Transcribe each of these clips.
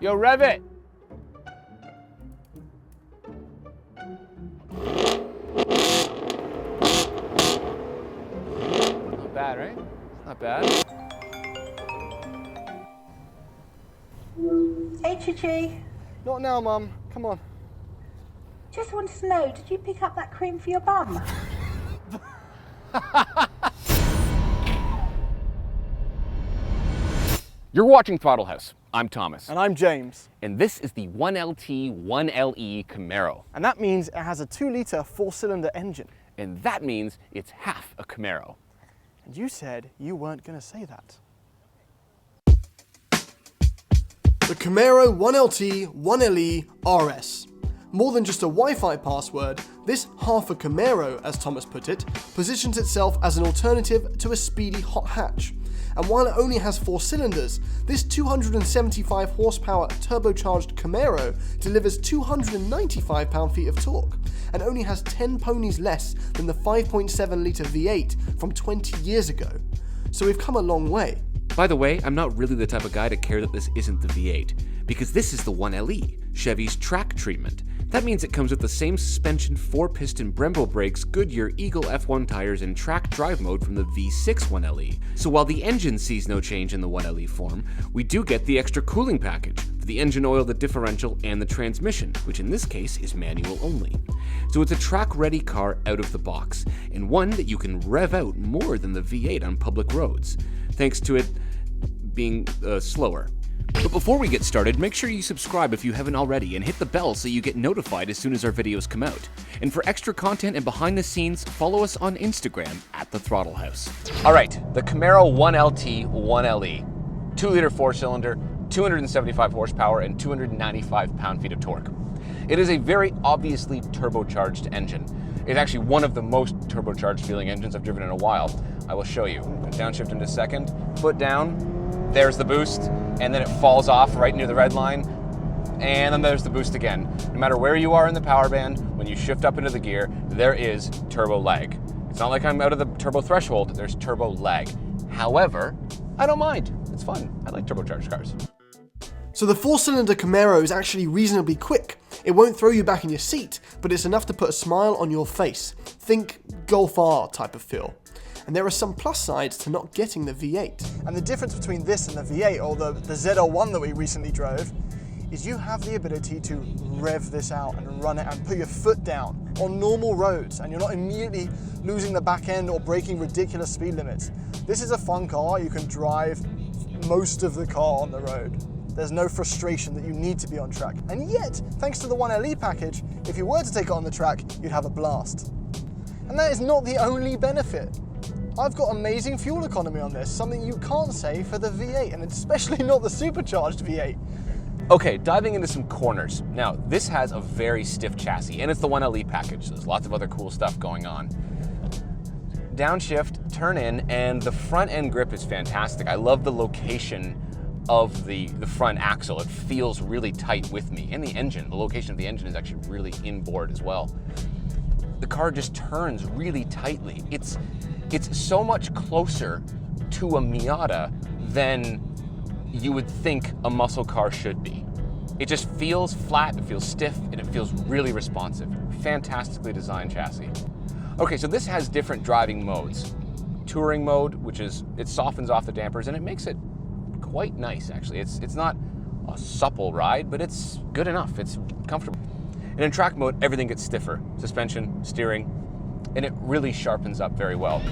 Yo, rev it. Not bad, right? Not bad. Hey, Chichi. Not now, Mum. Come on. Just wanted to know, did you pick up that cream for your bum? You're watching Throttle House. I'm Thomas. And I'm James. And this is the 1LT 1LE Camaro. And that means it has a 2-litre 4-cylinder engine. And that means it's half a Camaro. And you said you weren't going to say that. The Camaro 1LT 1LE RS. More than just a Wi-Fi password, this half a Camaro, as Thomas put it, positions itself as an alternative to a speedy hot hatch. And while it only has 4 cylinders, this 275 horsepower turbocharged Camaro delivers 295 pound-feet of torque, and only has 10 ponies less than the 5.7 litre V8 from 20 years ago. So we've come a long way. By the way, I'm not really the type of guy to care that this isn't the V8, because this is the 1LE, Chevy's track treatment. That means it comes with the same suspension, 4-piston Brembo brakes, Goodyear Eagle F1 tires, and track drive mode from the V6 1LE. So while the engine sees no change in the 1LE form, we do get the extra cooling package for the engine oil, the differential, and the transmission, which in this case is manual only. So it's a track-ready car out of the box, and one that you can rev out more than the V8 on public roads, thanks to it being slower. But before we get started, make sure you subscribe if you haven't already and hit the bell so you get notified as soon as our videos come out. And for extra content and behind the scenes, follow us on Instagram at The Throttle House. All right, the Camaro 1LT 1LE. 2-liter 4-cylinder, 275 horsepower, and 295 pound-feet of torque. It is a very obviously turbocharged engine. It's actually one of the most turbocharged feeling engines I've driven in a while. I will show you. Downshift in a second, foot down, there's the boost, and then it falls off right near the red line, and then there's the boost again. No matter where you are in the power band, when you shift up into the gear, there is turbo lag. It's not like I'm out of the turbo threshold, there's turbo lag. However, I don't mind. It's fun. I like turbocharged cars. So the 4-cylinder Camaro is actually reasonably quick. It won't throw you back in your seat, but it's enough to put a smile on your face. Think Golf R type of feel. And there are some plus sides to not getting the V8. And the difference between this and the V8, or the ZL1 that we recently drove, is you have the ability to rev this out and run it and put your foot down on normal roads, and you're not immediately losing the back end or breaking ridiculous speed limits. This is a fun car. You can drive most of the car on the road. There's no frustration that you need to be on track. And yet, thanks to the 1LE package, if you were to take it on the track, you'd have a blast. And that is not the only benefit. I've got amazing fuel economy on this, something you can't say for the V8, and especially not the supercharged V8. Okay, diving into some corners. Now, this has a very stiff chassis, and it's the 1LE package, so there's lots of other cool stuff going on. Downshift, turn in, and the front end grip is fantastic. I love the location of the front axle. It feels really tight with me. And the engine, the location of the engine is actually really inboard as well. The car just turns really tightly. It's so much closer to a Miata than you would think a muscle car should be. It just feels flat, it feels stiff, and it feels really responsive. Fantastically designed chassis. Okay, so this has different driving modes. Touring mode, which is, it softens off the dampers and it makes it quite nice actually. It's not a supple ride, but it's good enough, it's comfortable. And in track mode, everything gets stiffer. Suspension, steering, and it really sharpens up very well.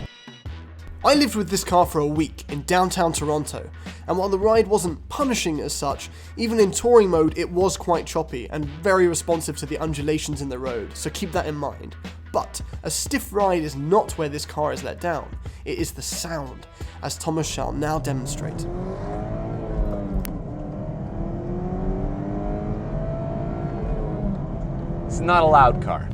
I lived with this car for a week in downtown Toronto, and while the ride wasn't punishing as such, even in touring mode it was quite choppy and very responsive to the undulations in the road, so keep that in mind. But a stiff ride is not where this car is let down, it is the sound, as Thomas shall now demonstrate. It's not a loud car.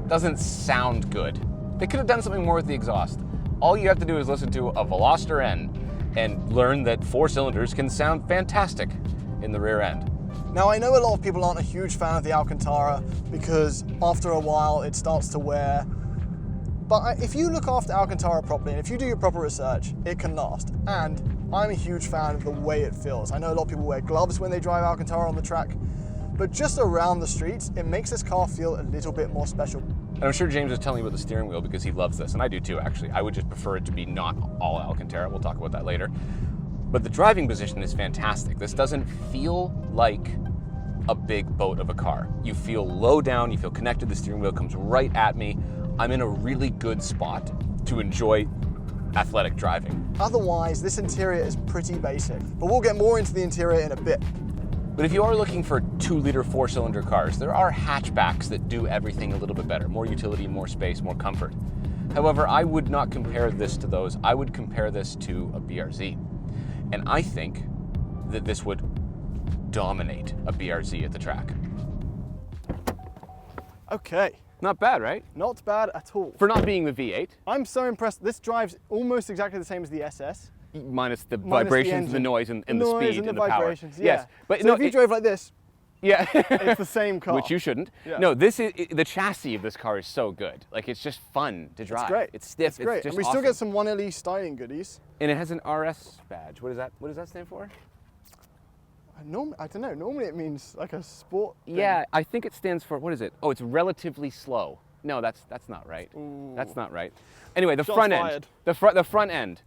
Doesn't sound good. They could have done something more with the exhaust. All you have to do is listen to a Veloster N and learn that 4 cylinders can sound fantastic in the rear end. Now I know a lot of people aren't a huge fan of the Alcantara because after a while it starts to wear, but if you look after Alcantara properly and if you do your proper research, it can last. And I'm a huge fan of the way it feels. I know a lot of people wear gloves when they drive Alcantara on the track, but just around the streets, it makes this car feel a little bit more special. And I'm sure James was telling me about the steering wheel because he loves this, and I do too, actually. I would just prefer it to be not all Alcantara. We'll talk about that later. But the driving position is fantastic. This doesn't feel like a big boat of a car. You feel low down, you feel connected, the steering wheel comes right at me. I'm in a really good spot to enjoy athletic driving. Otherwise, this interior is pretty basic, but we'll get more into the interior in a bit. But if you are looking for 2-liter 4-cylinder cars, there are hatchbacks that do everything a little bit better. More utility, more space, more comfort. However, I would not compare this to those. I would compare this to a BRZ. And I think that this would dominate a BRZ at the track. Okay, Not bad, right? not bad at all. For not being the V8, I'm so impressed. This drives almost exactly the same as the SS. minus the Minus vibrations, engine. the noise, and the noise speed, and the power. vibrations, yeah. Yes, but so no, if you drove like this, yeah, it's the same car. which you shouldn't. Yeah. No, this is the chassis of this car is so good. Like it's just fun to drive. It's great. It's stiff. It's great. It's just and we still get some 1LE styling goodies. And it has an RS badge. What is that? What does that stand for? I don't know. Normally it means like a sport thing. Yeah, I think it stands for, what is it? Oh, it's relatively slow. No, that's not right. Ooh. That's not right. Anyway, the Shots front fired. end. The front end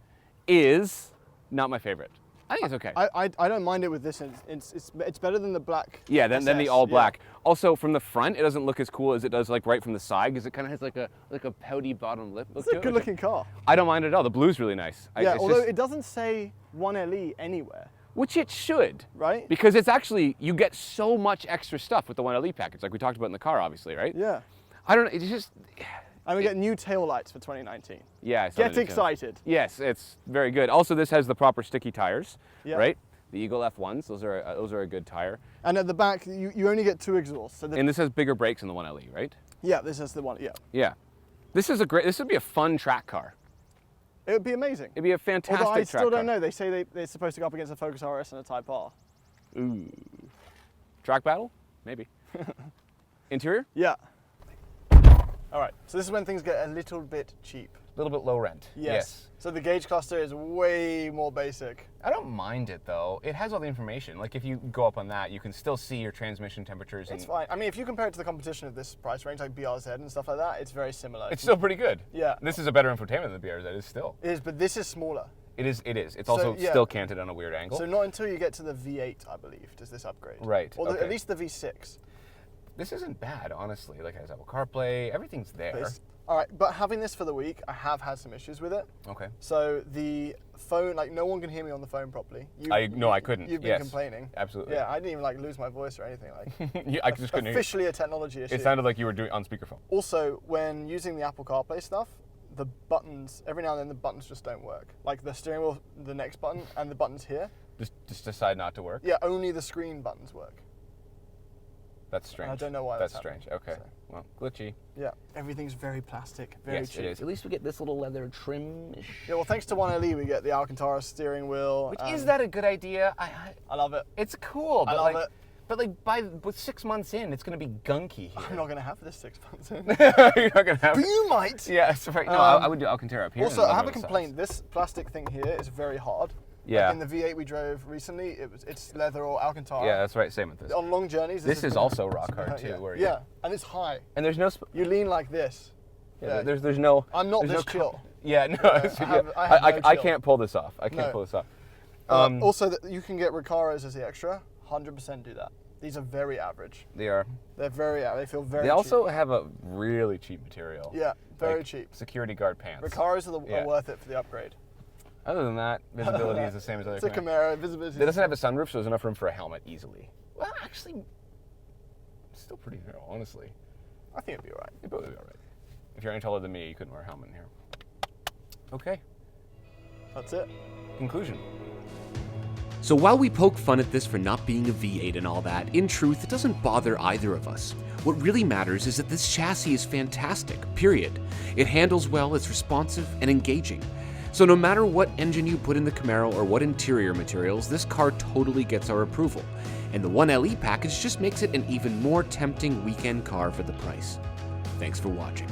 is not my favorite. I think it's okay. I don't mind it with this. It's better than the black. Yeah, than the SS, all yeah. black. Also, from the front, it doesn't look as cool as it does like right from the side, because it kind of has like a pouty bottom lip look It's to a it, good which looking car. I don't mind it at all. The blue's really nice. Yeah, It's although just- it doesn't say 1LE anywhere, which it should, right? because it's actually, you get so much extra stuff with the 1LE package, like we talked about in the car, obviously, right? Yeah. I don't know. It's just, And we get new tail lights for 2019. yeah. I saw Get the details. excited. Yes, it's very good. Also, this has the proper sticky tires, Yeah. right? The Eagle F1s. Those are a good tire. And at the back, you only get 2 exhausts. So And this has bigger brakes than the 1LE, right? yeah, this is the one. Yeah, Yeah. This would be a fun track car. it would be amazing. It'd be a fantastic Although I track still don't car. know. They say they're supposed to go up against a Focus RS and a Type R. Ooh. Track battle? Maybe. Interior? Yeah. All right. So this is when things get a little bit cheap. A little bit low rent. Yes. So the gauge cluster is way more basic. I don't mind it though. It has all the information. Like if you go up on that, you can still see your transmission temperatures. It's And fine. I mean, if you compare it to the competition of this price range, like BRZ and stuff like that, it's very similar. it's still pretty good. Yeah. This is a better infotainment than the BRZ is still. It is, but this is smaller. It is. It's So, also yeah. still canted on a weird angle. So not until you get to the V8, I believe, does this upgrade. Right, Or okay. at least the V6. This isn't bad, honestly. Like it has Apple CarPlay, everything's there. All right, but having this for the week, I have had some issues with it. Okay. So the phone, like no one can hear me on the phone properly. I couldn't. You've been Yes, complaining. absolutely. Yeah, I didn't even like lose my voice or anything. Like I just couldn't hear. officially a technology issue. It sounded like you were doing on speakerphone. Also, when using the Apple CarPlay stuff, the buttons, every now and then the buttons just don't work. Like the steering wheel, the next button, and the buttons here. Just decide not to work. Yeah, only the screen buttons work. That's strange. I don't know why That's that's strange. happening, Okay. so. Well, glitchy. Yeah, everything's very plastic, very Yes, cheap. it is. At least we get this little leather trim. Yeah, well, thanks to 1LE, we get the Alcantara steering wheel. Which and is that a good idea? I love it. It's cool, but I love like, it. but like with 6 months in, it's gonna be gunky here. I'm not going to have this 6 months in. You're not gonna have. But you might. Yeah, that's right. No, I would do Alcantara up here. Also, and I have leather a on the complaint. This plastic thing here is very hard. Yeah. Like in the V8 we drove recently, it's leather or Alcantara. sides. Yeah, that's right. Same with this. On long journeys. This has is been- also rock hard too. Yeah, Where yeah. And it's high. And there's no. You lean like this. Yeah, there's no. I'm not there's this no chill. Yeah, no. I have no I chill. can't pull this off. I can't No. pull this off. Also, you can get Recaros as the extra. 100% do that. These are very average. They are. They're very. They feel very. They also have a really cheap material. cheap. Yeah, very Like cheap. Security guard pants. Recaros Yeah. are worth it for the upgrade. Other than that, visibility is the same as other It's a Camaros. Camaro. Visibility. It doesn't have a sunroof, so there's enough room for a helmet easily. Well, actually, it's still pretty narrow, honestly. I think it'd be alright. It'd probably be all right. If you're any taller than me, you couldn't wear a helmet in here. Okay, That's it. conclusion. So while we poke fun at this for not being a V8 and all that, in truth, it doesn't bother either of us. What really matters is that this chassis is fantastic, period. It handles well, it's responsive and engaging. So no matter what engine you put in the Camaro or what interior materials, this car totally gets our approval. And the 1LE package just makes it an even more tempting weekend car for the price. Thanks for watching.